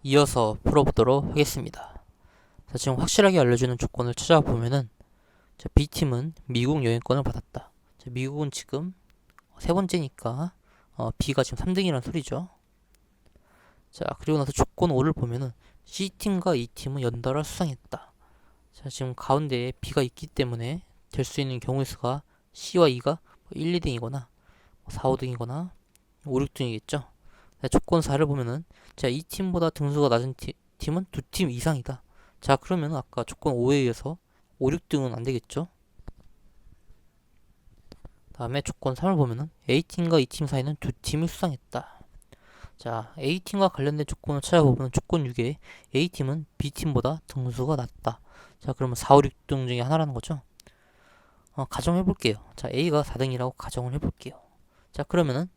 이어서 풀어보도록 하겠습니다. 자, 지금 확실하게 알려주는 조건을 찾아보면은 자, B팀은 미국 여행권을 받았다. 자, 미국은 지금 세 번째니까 B가 지금 3등이라는 소리죠. 자, 그리고 나서 조건 5를 보면은 C팀과 E팀은 연달아 수상했다. 자, 지금 가운데에 B가 있기 때문에 될 수 있는 경우의 수가 C와 E가 1, 2등이거나 4, 5등이거나 5, 6등이겠죠. 조건 4를 보면은 자, 이 팀보다 등수가 낮은 팀은 두 팀 이상이다. 자, 그러면 아까 조건 5에 의해서 5, 6등은 안 되겠죠. 다음에 조건 3을 보면은 A팀과 E팀 사이는 두 팀이 수상했다. 자, A팀과 관련된 조건을 찾아보면 조건 6에 A팀은 B팀보다 등수가 낮다. 자, 그러면 4, 5, 6등 중에 하나라는 거죠. 가정해 볼게요. 자, A가 4등이라고 가정을 해볼게요. 자, 그러면은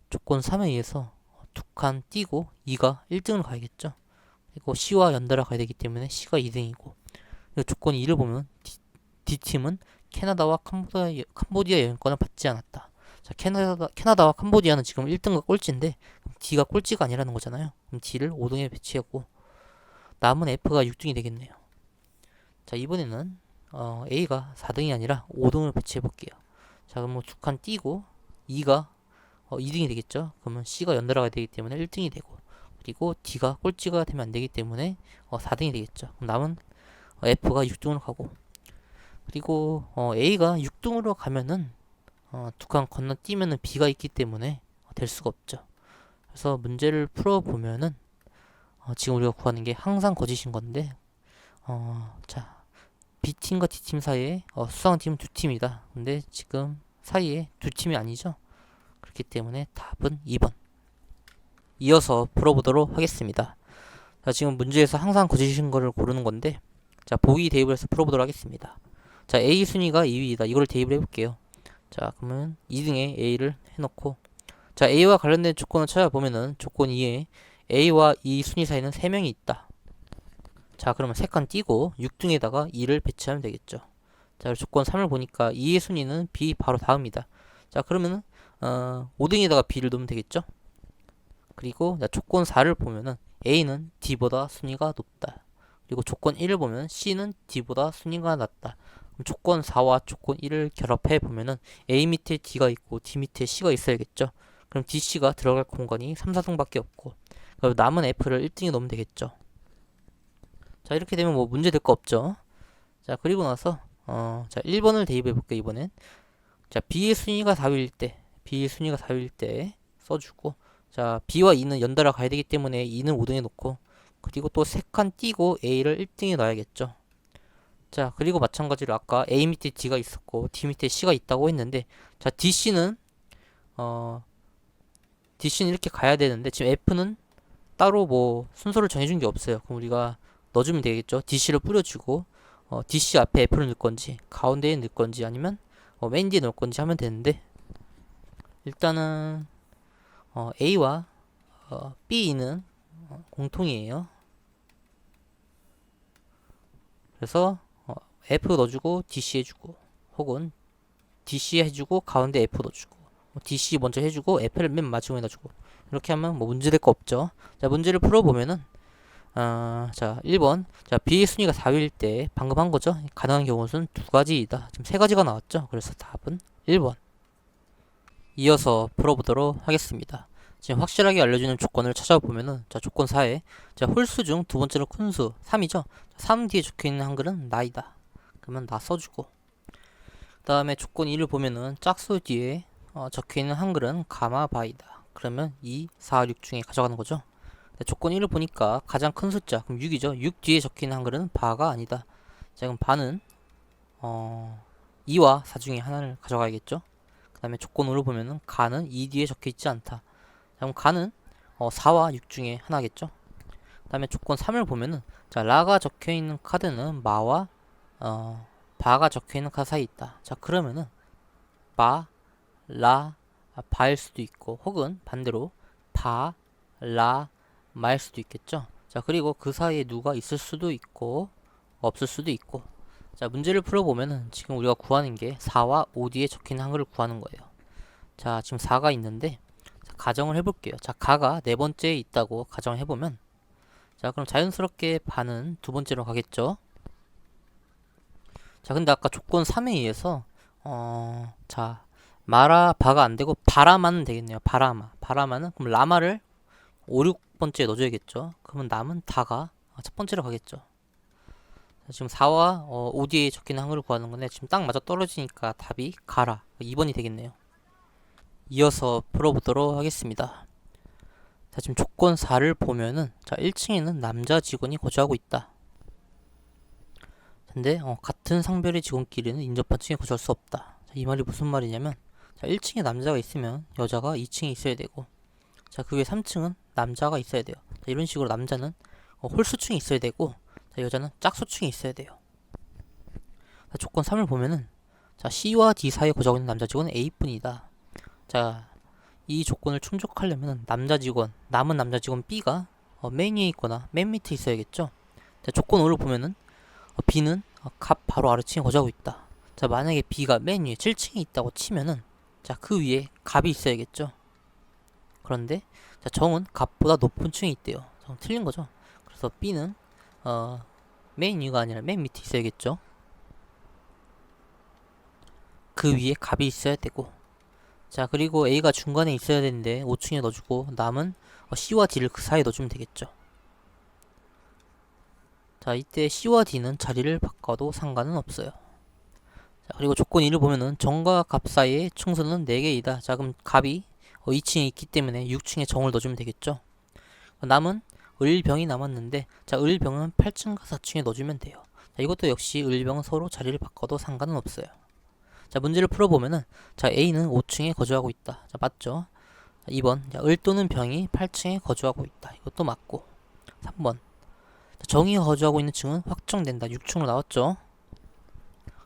조건 3에 의해서 두 칸 띄고 2가 1등을 가야겠죠. 그리고 C와 연달아 가야 되기 때문에 C가 2등이고, 조건 2를 보면 D팀은 캐나다와 캄보디아 여행권을 받지 않았다. 자, 캐나다와 캄보디아는 지금 1등과 꼴찌인데 D가 꼴찌가 아니라는 거잖아요. 그럼 D를 5등에 배치하고 남은 F가 6등이 되겠네요. 자, 이번에는 A가 4등이 아니라 5등을 배치해 볼게요. 자, 그럼 두 칸 띄고 2가 2등이 되겠죠. 그러면 C가 연달아 가야 되기 때문에 1등이 되고, 그리고 D가 꼴찌가 되면 안 되기 때문에 4등이 되겠죠. 그럼 남은 F가 6등으로 가고, 그리고 A가 6등으로 가면은 두 칸 건너뛰면은 B가 있기 때문에 될 수가 없죠. 그래서 문제를 풀어보면은 지금 우리가 구하는 게 항상 거짓인 건데, 자, B팀과 D팀 사이에 수상한 팀은 두 팀이다. 근데 지금 사이에 두 팀이 아니죠. 그렇기 때문에 답은 2번. 이어서 풀어보도록 하겠습니다. 자, 지금 문제에서 항상 거짓인 거를 고르는 건데, 자, 보기 대입을 해서 풀어보도록 하겠습니다. 자, A 순위가 2위이다. 이걸 대입을 해볼게요. 자, 그러면 2등에 A를 해놓고, 자, A와 관련된 조건을 찾아보면은 조건 2에 A와 E 순위 사이는 3명이 있다. 자, 그러면 3칸 띄고 6등에다가 2를 배치하면 되겠죠. 자, 조건 3을 보니까 2의 순위는 B 바로 다음이다. 자, 그러면은 5등에다가 B를 넣으면 되겠죠. 그리고 조건 4를 보면은 A는 D보다 순위가 높다. 그리고 조건 1을 보면 C는 D보다 순위가 낮다. 그럼 조건 4와 조건 1을 결합해 보면은 A 밑에 D가 있고 D 밑에 C가 있어야겠죠. 그럼 D, C가 들어갈 공간이 3, 4등밖에 없고, 그럼 남은 F를 1등에 넣으면 되겠죠. 자, 이렇게 되면 뭐 문제 될 거 없죠. 자, 그리고 나서 자, 1번을 대입해 볼게요. 이번엔 자, B의 순위가 4위일 때 써주고, 자, B와 E는 연달아 가야 되기 때문에 E는 5등에 놓고, 그리고 또 3칸 띄고 A를 1등에 넣어야겠죠. 자, 그리고 마찬가지로 아까 A 밑에 D가 있었고 D 밑에 C가 있다고 했는데, 자, 어, DC는 이렇게 가야 되는데 지금 F는 따로 뭐 순서를 정해준 게 없어요. 그럼 우리가 넣어주면 되겠죠. DC를 뿌려주고 DC 앞에 F를 넣을 건지 가운데에 넣을 건지 아니면 맨 뒤에 넣을 건지 하면 되는데, 일단은 A와 B는 공통이에요. 그래서 F 넣어주고 DC 해주고, 혹은 DC 해주고 가운데 F 넣어주고, DC 먼저 해주고 F를 맨 마지막에 넣어주고, 이렇게 하면 뭐 문제 될 거 없죠. 자, 문제를 풀어보면은 자, 1번. 자, B의 순위가 4위일 때 방금 한 거죠. 가능한 경우 수는 두 가지이다. 지금 세 가지가 나왔죠. 그래서 답은 1번. 이어서 풀어보도록 하겠습니다. 지금 확실하게 알려주는 조건을 찾아보면은, 자, 조건 4에 자, 홀수 중 두 번째로 큰 수 3이죠. 3 뒤에 적혀있는 한글은 나이다. 그러면 나 써주고, 그 다음에 조건 2를 보면은 짝수 뒤에 적혀있는 한글은 가마바이다. 그러면 2, 4, 6 중에 가져가는 거죠. 조건 1을 보니까 가장 큰 숫자, 그럼 6이죠. 6 뒤에 적혀있는 한글은 바가 아니다. 자, 그럼 바는 2와 4 중에 하나를 가져가야겠죠. 그 다음에 조건 5를 보면은 가는 2 뒤에 적혀있지 않다. 자, 그럼 가는 4와 6 중에 하나겠죠. 그 다음에 조건 3을 보면은, 자, 라가 적혀있는 카드는 마와 바가 적혀있는 카드 사이에 있다. 자, 그러면은 바, 라, 바일 수도 있고, 혹은 반대로 바, 라, 마일 수도 있겠죠. 자, 그리고 그 사이에 누가 있을 수도 있고 없을 수도 있고. 자, 문제를 풀어보면은 지금 우리가 구하는 게 4와 5 뒤에 적힌 한글을 구하는 거예요. 자, 지금 4가 있는데, 자, 가정을 해볼게요. 자, 가가 네 번째에 있다고 가정을 해보면, 자, 그럼 자연스럽게 반은 두 번째로 가겠죠. 자, 근데 아까 조건 3에 의해서 자, 마라 바가 안 되고 바라마는 되겠네요. 바라마는 그럼 라마를 5, 6번째에 넣어줘야겠죠. 그러면 남은 다가 첫 번째로 가겠죠. 자, 지금 4와 5 뒤에 적힌 한글을 구하는 건데 지금 딱 맞아 떨어지니까 답이 가라 2번이 되겠네요. 이어서 풀어보도록 하겠습니다. 자, 지금 조건 4를 보면은 자, 1층에는 남자 직원이 거주하고 있다. 근데 같은 성별의 직원끼리는 인접한 층에 거주할 수 없다. 자, 이 말이 무슨 말이냐면 자, 1층에 남자가 있으면 여자가 2층에 있어야 되고 자, 그 위에 3층은 남자가 있어야 돼요. 자, 이런 식으로 남자는 홀수층에 있어야 되고 자, 여자는 짝수층에 있어야 돼요. 자, 조건 3을 보면은 자, C와 D 사이에 거주하고 있는 남자 직원은 A뿐이다. 자, 이 조건을 충족하려면 남은 남자 직원 B가 맨 위에 있거나 맨 밑에 있어야겠죠. 자, 조건 5를 보면은 B는 갑 바로 아래층에 거주하고 있다. 자, 만약에 B가 맨 위에 7층에 있다고 치면은 자, 그 위에 갑이 있어야겠죠. 그런데 자, 정은 갑보다 높은 층에 있대요. 정 틀린 거죠. 그래서 B는 맨 위가 아니라 맨 밑에 있어야겠죠. 그 위에 갑이 있어야 되고 자, 그리고 A가 중간에 있어야 되는데 5층에 넣어주고 남은 C와 D를 그 사이에 넣어주면 되겠죠. 자, 이때 C와 D는 자리를 바꿔도 상관은 없어요. 자, 그리고 조건 2를 보면은 정과 갑 사이의 충수는 4개이다. 자, 그럼 갑이 2층에 있기 때문에 6층에 정을 넣어주면 되겠죠. 남은 을병이 남았는데 자, 을병은 8층과 4층에 넣어주면 돼요. 자, 이것도 역시 을병은 서로 자리를 바꿔도 상관은 없어요. 자, 문제를 풀어보면은 자, A는 5층에 거주하고 있다. 자, 맞죠? 자, 2번 자, 을 또는 병이 8층에 거주하고 있다. 이것도 맞고 3번 자, 정이 거주하고 있는 층은 확정된다. 6층으로 나왔죠?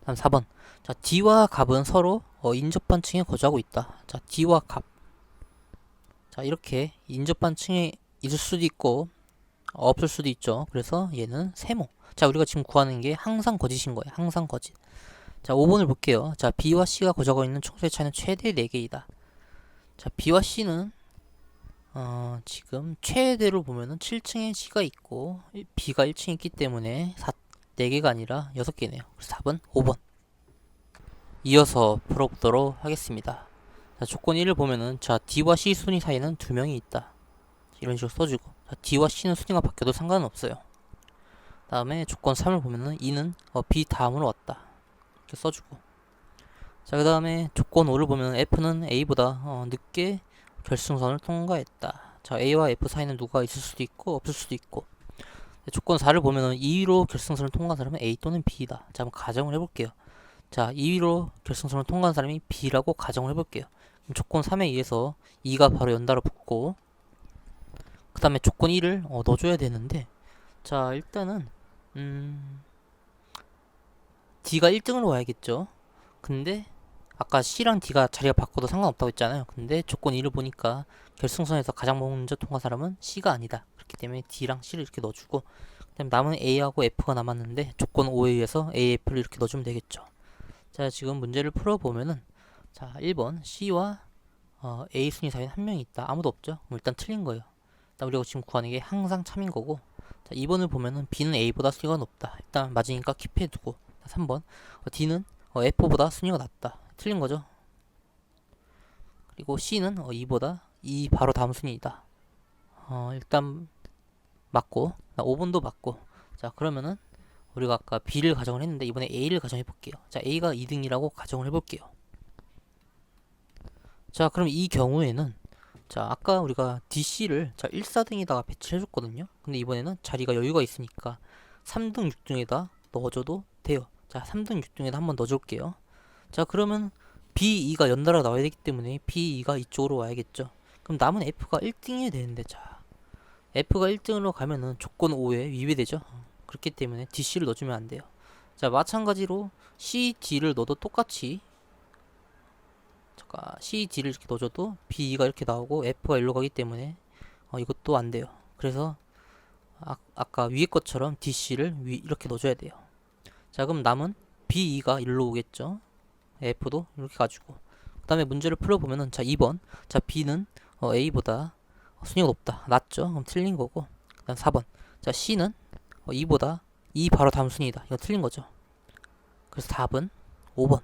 다음 4번 자, D와 갑은 서로 인접한 층에 거주하고 있다. 자, D와 갑 자, 이렇게 인접한 층에 있을 수도 있고 없을 수도 있죠. 그래서 얘는 세모. 자, 우리가 지금 구하는 게 항상 거짓인 거예요. 항상 거짓. 자, 5번을 볼게요. 자, B와 C가 거주하고 있는 총수의 차이는 최대 4개이다. 자, B와 C는 지금 최대로 보면은 7층에 C가 있고 B가 1층에 있기 때문에 4개가 아니라 6개네요. 그래서 답은 5번. 이어서 풀어보도록 하겠습니다. 자, 조건 1을 보면은 자, D와 C 순위 사이에는 2명이 있다. 이런 식으로 써주고 자, D와 C는 순위가 바뀌어도 상관은 없어요. 다음에 조건 3을 보면은 E는 B 다음으로 왔다. 이렇게 써주고 자, 그 다음에 조건 5를 보면 F는 A보다 늦게 결승선을 통과했다. 자, A와 F 사이는 누가 있을 수도 있고 없을 수도 있고 조건 4를 보면은 2위로 결승선을 통과한 사람은 A 또는 B다. 자, 한번 가정을 해볼게요. 자, 2위로 결승선을 통과한 사람이 B라고 가정을 해볼게요. 그럼 조건 3에 의해서 2가 바로 연달아 붙고 그 다음에 조건 1을 넣어줘야 되는데 자, 일단은 D가 1등으로 와야겠죠. 근데 아까 C랑 D가 자리가 바꿔도 상관없다고 했잖아요. 근데 조건 1을 보니까 결승선에서 가장 먼저 통과한 사람은 C가 아니다. 그렇기 때문에 D랑 C를 이렇게 넣어주고 그다음 남은 A하고 F가 남았는데 조건 5에 의해서 A, F를 이렇게 넣어주면 되겠죠. 자, 지금 문제를 풀어보면은 자, 1번 C와 A 순위 사이에 한 명이 있다. 아무도 없죠? 그럼 일단 틀린 거예요. 일단 우리가 지금 구하는 게 항상 참인 거고 자, 2번을 보면은 B는 A보다 순위가 높다. 일단 맞으니까 킵해두고 3번 D는 F보다 순위가 낮다. 틀린 거죠. 그리고 C는 2보다 2 바로 다음 순위이다. 일단 맞고 5번도 맞고 자, 그러면은 우리가 아까 B를 가정을 했는데 이번에 A를 가정해 볼게요. 자, A가 2등이라고 가정을 해볼게요. 자, 그럼 이 경우에는 자, 아까 우리가 DC를 자, 1, 4등에다가 배치를 해줬거든요. 근데 이번에는 자리가 여유가 있으니까 3등, 6등에다 넣어줘도 돼요. 자, 3등, 6등에다 한번 넣어줄게요. 자, 그러면 B, E가 연달아 나와야 되기 때문에 B, E가 이쪽으로 와야겠죠. 그럼 남은 F가 1등이어야 되는데 자, F가 1등으로 가면은 조건 5에 위배되죠. 그렇기 때문에 DC를 넣어주면 안 돼요. 자, 마찬가지로 C, D를 넣어도 똑같이 잠깐 C, D를 이렇게 넣어줘도 B, E가 이렇게 나오고 F가 일로 가기 때문에 이것도 안 돼요. 그래서 아까 위에 것처럼 DC를 이렇게 넣어줘야 돼요. 자, 그럼 남은 B, E가 일로 오겠죠. F도 이렇게 가지고 그 다음에 문제를 풀어보면은 자, 2번 자, B는 A보다 순위가 높다. 낮죠? 그럼 틀린 거고 그 다음 4번 자, C는 2보다 2 바로 다음 순위이다. 이거 틀린 거죠. 그래서 답은 5번.